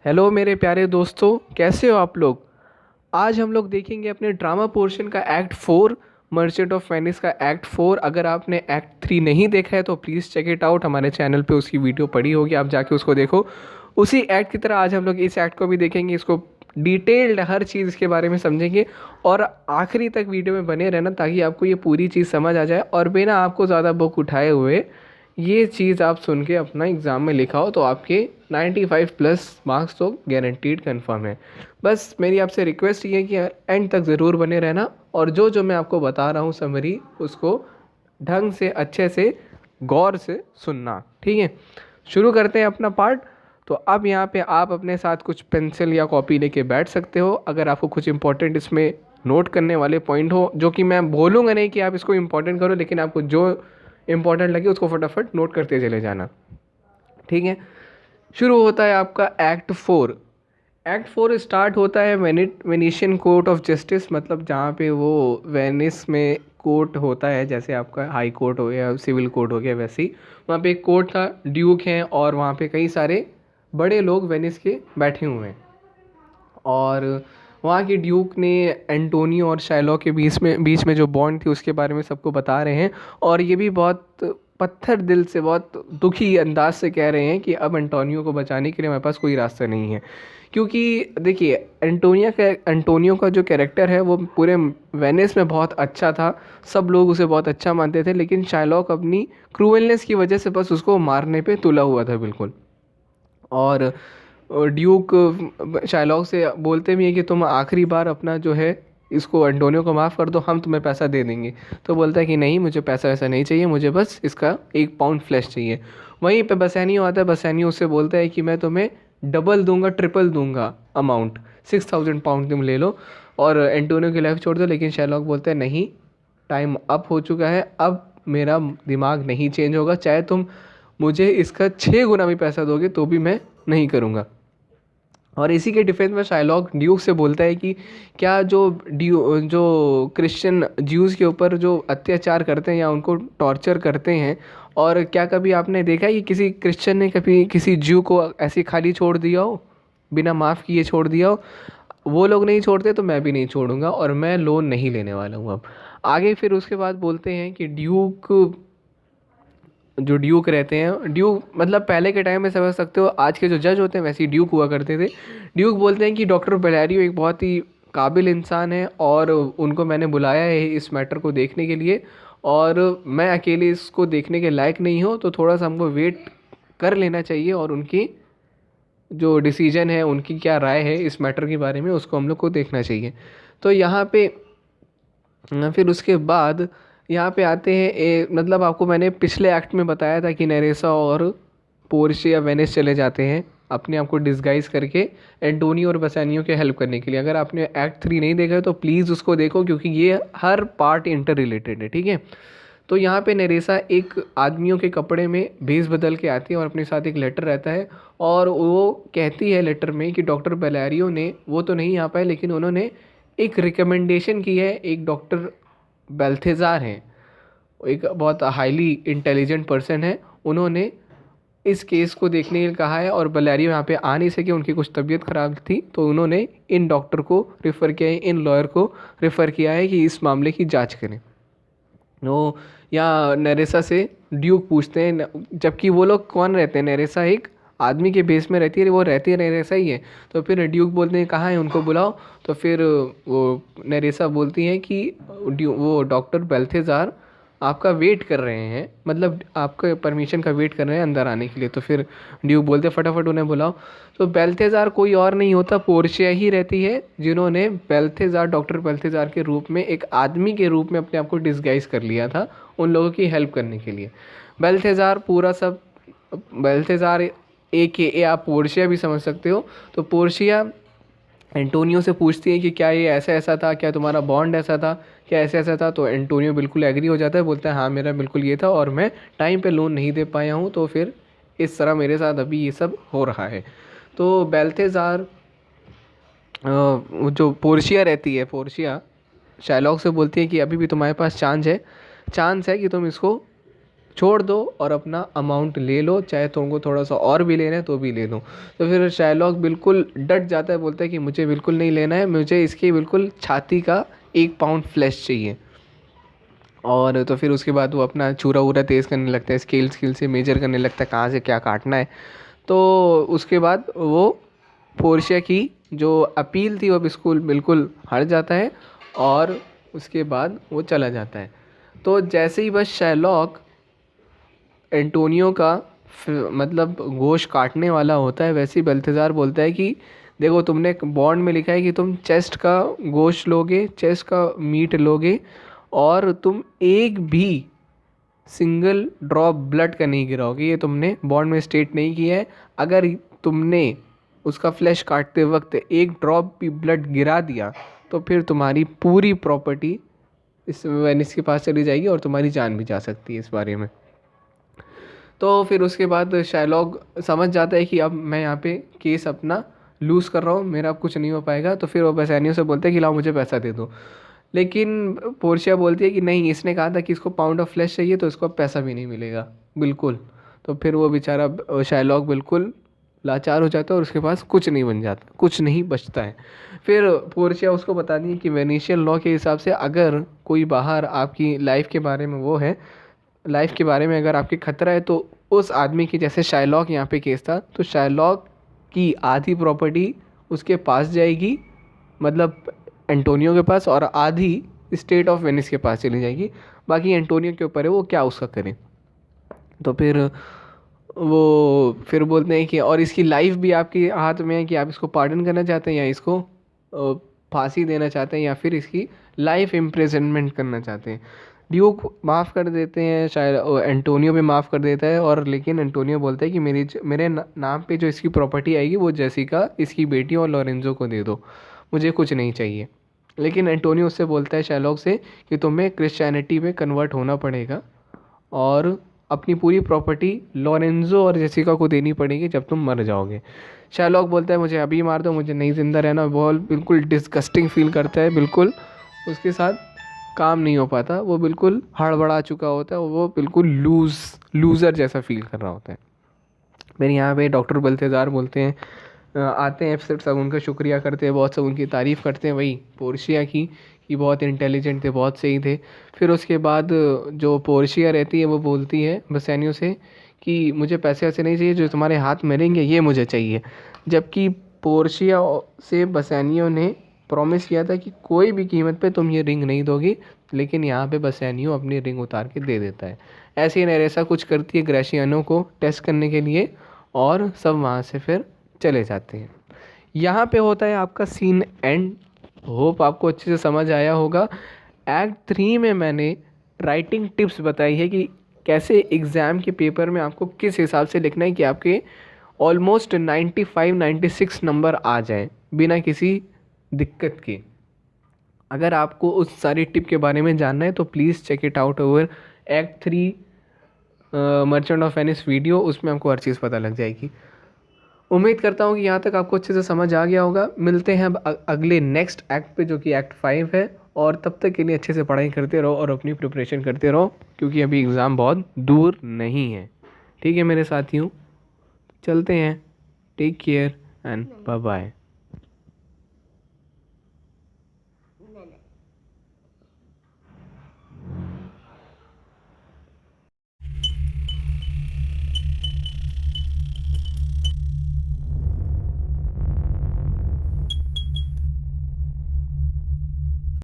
Hello मेरे प्यारे दोस्तों, कैसे हो आप लोग। आज हम लोग देखेंगे अपने ड्रामा पोर्शन का एक्ट 4, मर्चेंट ऑफ वेनिस का एक्ट 4। अगर आपने एक्ट 3 नहीं देखा है तो प्लीज़ चेक इट आउट, हमारे चैनल पे उसकी वीडियो पड़ी होगी, आप जाके उसको देखो। उसी एक्ट की तरह आज हम लोग इस एक्ट को भी देखेंगे, इसको डिटेल्ड हर चीज़ इसके बारे में समझेंगे और आखिरी तक वीडियो में बने रहना ताकि आपको ये पूरी चीज़ समझ आ जाए और बिना आपको ज़्यादा बुक उठाए हुए ये चीज़ आप सुन के अपना एग्ज़ाम में लिखाओ तो आपके 95 प्लस मार्क्स तो गारंटीड कंफर्म है। बस मेरी आपसे रिक्वेस्ट ये है कि एंड तक ज़रूर बने रहना और जो जो मैं आपको बता रहा हूँ समरी, उसको ढंग से अच्छे से गौर से सुनना, ठीक है। शुरू करते हैं अपना पार्ट। तो अब यहाँ पे आप अपने साथ कुछ पेंसिल या कॉपी लेके बैठ सकते हो। अगर आपको कुछ इंपॉर्टेंट इसमें नोट करने वाले पॉइंट हो, जो कि मैं बोलूँगा नहीं कि आप इसको इंपॉर्टेंट करो, लेकिन आपको जो इंपॉर्टेंट लगे उसको फटाफट नोट करते चले जाना, ठीक है। शुरू होता है आपका एक्ट 4। एक्ट 4 स्टार्ट होता है वेनिशियन कोर्ट ऑफ जस्टिस, मतलब जहाँ पे वो वेनिस में कोर्ट होता है, जैसे आपका हाई कोर्ट हो गया, सिविल कोर्ट हो गया, वैसे ही वहाँ पे एक कोर्ट था, ड्यूक हैं और वहाँ पे कई सारे बड़े लोग वेनिस के बैठे हुए हैं। और वहाँ के ड्यूक ने एंटोनियो और शाइलॉक के बीच में जो बॉन्ड थी उसके बारे में सबको बता रहे हैं। और ये भी बहुत पत्थर दिल से, बहुत दुखी अंदाज से कह रहे हैं कि अब एंटोनियो को बचाने के लिए हमारे पास कोई रास्ता नहीं है। क्योंकि देखिए, एंटोनियो का जो कैरेक्टर है वो पूरे वेनिस में बहुत अच्छा था, सब लोग उसे बहुत अच्छा मानते थे, लेकिन शाइलॉक अपनी क्रूएलनेस की वजह से बस उसको मारने पे तुला हुआ था बिल्कुल। और ड्यूक शाइलॉक से बोलते भी हैं कि तुम आखिरी बार अपना जो है इसको एंटोनियो को माफ़ कर दो, हम तुम्हें पैसा दे देंगे। तो बोलता है कि नहीं, मुझे पैसा वैसा नहीं चाहिए, मुझे बस इसका 1 पाउंड फ्लैश चाहिए। वहीं पे बसानियो आता है, बसानियो उससे बोलता है कि मैं तुम्हें डबल दूंगा, ट्रिपल दूंगा अमाउंट, 6000 पाउंड तुम ले लो और एंटोनियो की लाइफ छोड़ दो। लेकिन शाइलॉक बोलता है नहीं, टाइम अप हो चुका है, अब मेरा दिमाग नहीं चेंज होगा, चाहे तुम मुझे इसका 6 गुना भी पैसा दोगे तो भी मैं नहीं करूँगा। और इसी के डिफेंस में शाइलॉक ड्यूक से बोलता है कि क्या जो क्रिश्चियन ज्यूज़ के ऊपर जो अत्याचार करते हैं या उनको टॉर्चर करते हैं, और क्या कभी आपने देखा है कि किसी क्रिश्चियन ने कभी किसी ज्यू को ऐसे खाली छोड़ दिया हो, बिना माफ़ किए छोड़ दिया हो। वो लोग नहीं छोड़ते तो मैं भी नहीं छोड़ूंगा और मैं लोन नहीं लेने वाला हूँ अब आगे। फिर उसके बाद बोलते हैं कि जो ड्यूक रहते हैं, ड्यूक मतलब पहले के टाइम में समझ सकते हो, आज के जो जज होते हैं वैसे ही ड्यूक हुआ करते थे। ड्यूक बोलते हैं कि डॉक्टर बेलारियो एक बहुत ही काबिल इंसान है और उनको मैंने बुलाया है इस मैटर को देखने के लिए, और मैं अकेले इसको देखने के लायक नहीं हूँ, तो थोड़ा सा हमको वेट कर लेना चाहिए और उनकी जो डिसीजन है, उनकी क्या राय है इस मैटर के बारे में, उसको हम लोग को देखना चाहिए। तो यहाँ पे फिर उसके बाद यहाँ पे आते हैं मतलब आपको मैंने पिछले एक्ट में बताया था कि नेरेसा और पोर्शिया वेनिस चले जाते हैं अपने आप को डिस्गाइज करके एंटोनियो और बसानियो के हेल्प करने के लिए। अगर आपने एक्ट 3 नहीं देखा है तो प्लीज़ उसको देखो, क्योंकि ये हर पार्ट इंटर रिलेटेड है, ठीक है। तो यहाँ पे नेरेसा एक आदमियों के कपड़े में भेस बदल के आती है और अपने साथ एक लेटर रहता है, और वो कहती है लेटर में कि डॉक्टर बेलारियो ने, वो तो नहीं आ पाए लेकिन उन्होंने एक रिकमेंडेशन की है, एक डॉक्टर बेल्थेज़ार हैं, एक बहुत हाईली इंटेलिजेंट पर्सन है, उन्होंने इस केस को देखने के लिए कहा है। और बेलारियो यहाँ पे आ नहीं सके, उनकी कुछ तबीयत ख़राब थी, तो उन्होंने इन डॉक्टर को रेफ़र किया है, इन लॉयर को रेफ़र किया है कि इस मामले की जांच करें। वो या नरेसा से ड्यूक पूछते हैं, जबकि वो लोग कौन रहते हैं, नरेसा एक आदमी के बेस में रहती है, वो रहती है नरेसा ही है। तो फिर ड्यूक बोलते हैं कहाँ है, उनको बुलाओ। तो फिर वो नरेसा बोलती हैं कि वो डॉक्टर बेल्थेज़ार आपका वेट कर रहे हैं, मतलब आपका परमिशन का वेट कर रहे हैं अंदर आने के लिए। तो फिर ड्यूक बोलते फटाफट उन्हें बुलाओ। तो बेल्थेज़ार कोई और नहीं होता, पोर्शिया ही रहती है, जिन्होंने बेल्थेज़ार, डॉक्टर बेल्थेज़ार के रूप में, एक आदमी के रूप में अपने आप को डिस्गाइज कर लिया था उन लोगों की हेल्प करने के लिए। बेल्थेज़ार पूरा सब, बेल्थेज़ार ए आप पोर्शिया भी समझ सकते हो। तो पोर्शिया एंटोनियो से पूछती है कि क्या ये ऐसा ऐसा था, क्या तुम्हारा बॉन्ड ऐसा था, क्या ऐसा ऐसा था। तो एंटोनियो बिल्कुल एग्री हो जाता है, बोलता है हाँ मेरा बिल्कुल ये था और मैं टाइम पे लोन नहीं दे पाया हूँ, तो फिर इस तरह मेरे साथ अभी ये सब हो रहा है। तो बेल्थेज़ार जो पोर्शिया रहती है, पोर्शिया शाइलॉक से बोलती है कि अभी भी तुम्हारे पास चांस है कि तुम इसको छोड़ दो और अपना अमाउंट ले लो, चाहे तुमको थोड़ा सा और भी लेना है तो भी ले लो। तो फिर शायलॉक बिल्कुल डट जाता है, बोलता है कि मुझे बिल्कुल नहीं लेना है, मुझे इसकी बिल्कुल छाती का 1 पाउंड फ्लैश चाहिए। और तो फिर उसके बाद वो अपना छुरा वूरा तेज़ करने लगता है, स्केल से मेजर करने लगता है कहाँ से क्या काटना है। तो उसके बाद वो पोर्शिया की जो अपील थी वो बिल्कुल बिल्कुल हार जाता है और उसके बाद वो चला जाता है। तो जैसे ही बस शार्लॉक एंटोनियो का मतलब गोश्त काटने वाला होता है, वैसे ही बल्थेज़ार बोलता है कि देखो तुमने बॉन्ड में लिखा है कि तुम चेस्ट का गोश्त लोगे, चेस्ट का मीट लोगे, और तुम एक भी सिंगल ड्रॉप ब्लड का नहीं गिराओगे, ये तुमने बॉन्ड में स्टेट नहीं किया है। अगर तुमने उसका फ्लैश काटते वक्त एक ड्रॉप भी ब्लड गिरा दिया तो फिर तुम्हारी पूरी प्रॉपर्टी इस वेनिस के पास चली जाएगी और तुम्हारी जान भी जा सकती है इस बारे में। तो फिर उसके बाद शार्लॉक समझ जाता है कि अब मैं यहाँ पे केस अपना लूज़ कर रहा हूँ, मेरा अब कुछ नहीं हो पाएगा। तो फिर वो बेसानियो से बोलता है कि लाओ मुझे पैसा दे दो। लेकिन पोर्शिया बोलती है कि नहीं, इसने कहा था कि इसको पाउंड ऑफ फ्लेश चाहिए तो इसको अब पैसा भी नहीं मिलेगा बिल्कुल। तो फिर वो बेचारा शार्लॉक बिल्कुल लाचार हो जाता है और उसके पास कुछ नहीं बन जाता, कुछ नहीं बचता है। फिर पोर्शिया उसको बताती है कि वेनेशियन लॉ के हिसाब से अगर कोई बाहर आपकी लाइफ के बारे में वो है, लाइफ के बारे में अगर आपके खतरा है, तो उस आदमी की, जैसे शार्लॉक यहाँ पे केस था, तो शार्लॉक की आधी प्रॉपर्टी उसके पास जाएगी, मतलब एंटोनियो के पास, और आधी स्टेट ऑफ वेनिस के पास चली जाएगी। बाकी एंटोनियो के ऊपर है वो क्या उसका करे। तो फिर वो फिर बोलते हैं कि और इसकी लाइफ भी आपके हाथ में है कि आप इसको पार्डन करना चाहते हैं या इसको फांसी देना चाहते हैं या फिर इसकी लाइफ इम्प्रिजनमेंट करना चाहते हैं। ड्यूक माफ़ कर देते हैं, शायद एंटोनियो भी माफ़ कर देता है, और लेकिन एंटोनियो बोलता है कि मेरे नाम पे जो इसकी प्रॉपर्टी आएगी वो जेसिका, इसकी बेटी और लॉरेंजो को दे दो, मुझे कुछ नहीं चाहिए। लेकिन एंटोनियो उससे बोलता है शार्लॉक से कि तुम्हें क्रिश्चियनिटी में कन्वर्ट होना पड़ेगा और अपनी पूरी प्रॉपर्टी लॉरेंजो और जेसिका को देनी पड़ेगी जब तुम मर जाओगे। शार्लॉक बोलता है मुझे अभी मार दो, मुझे नहीं ज़िंदा रहना। बहुत बिल्कुल डिस्गस्टिंग फील करता है, बिल्कुल उसके साथ काम नहीं हो पाता, वो बिल्कुल हड़बड़ा चुका होता है, वो बिल्कुल लूज़र जैसा फील कर रहा होता है। फिर यहाँ पे डॉक्टर बल्थेज़ार बोलते हैं, आते हैं, फिर सब उनका शुक्रिया करते हैं, बहुत सब उनकी तारीफ़ करते हैं वही पोर्शिया की, कि बहुत इंटेलिजेंट थे, बहुत सही थे। फिर उसके बाद जो पोर्शिया रहती है वो बोलती है बसेनियो से कि मुझे पैसे वैसे नहीं चाहिए, जो तुम्हारे हाथ में रहेंगे ये मुझे चाहिए। जबकि पोर्शिया से बसेनियो ने प्रॉमिस किया था कि कोई भी कीमत पे तुम ये रिंग नहीं दोगी, लेकिन यहाँ पे बसेनियो अपनी रिंग उतार के दे देता है। ऐसे ही नरेसा कुछ करती है ग्रेशियानो को टेस्ट करने के लिए, और सब वहाँ से फिर चले जाते हैं। यहाँ पे होता है आपका सीन एंड। होप आपको अच्छे से समझ आया होगा। एक्ट 3 में मैंने राइटिंग टिप्स बताई है कि कैसे एग्ज़ाम के पेपर में आपको किस हिसाब से लिखना है कि आपके ऑलमोस्ट 95-96 नंबर आ जाएं बिना किसी दिक्कत के। अगर आपको उस सारी टिप के बारे में जानना है तो please check it out over act 3 merchant of Venice video, उसमें आपको हर चीज़ पता लग जाएगी। उम्मीद करता हूँ कि यहाँ तक आपको अच्छे से समझ आ गया होगा। मिलते हैं अब अगले नेक्स्ट एक्ट पे, जो कि एक्ट 5 है, और तब तक के लिए अच्छे से पढ़ाई करते रहो और अपनी प्रिपरेशन करते रहो, क्योंकि अभी एग्ज़ाम बहुत दूर नहीं है। ठीक है मेरे साथियों, चलते हैं। Take care and bye bye.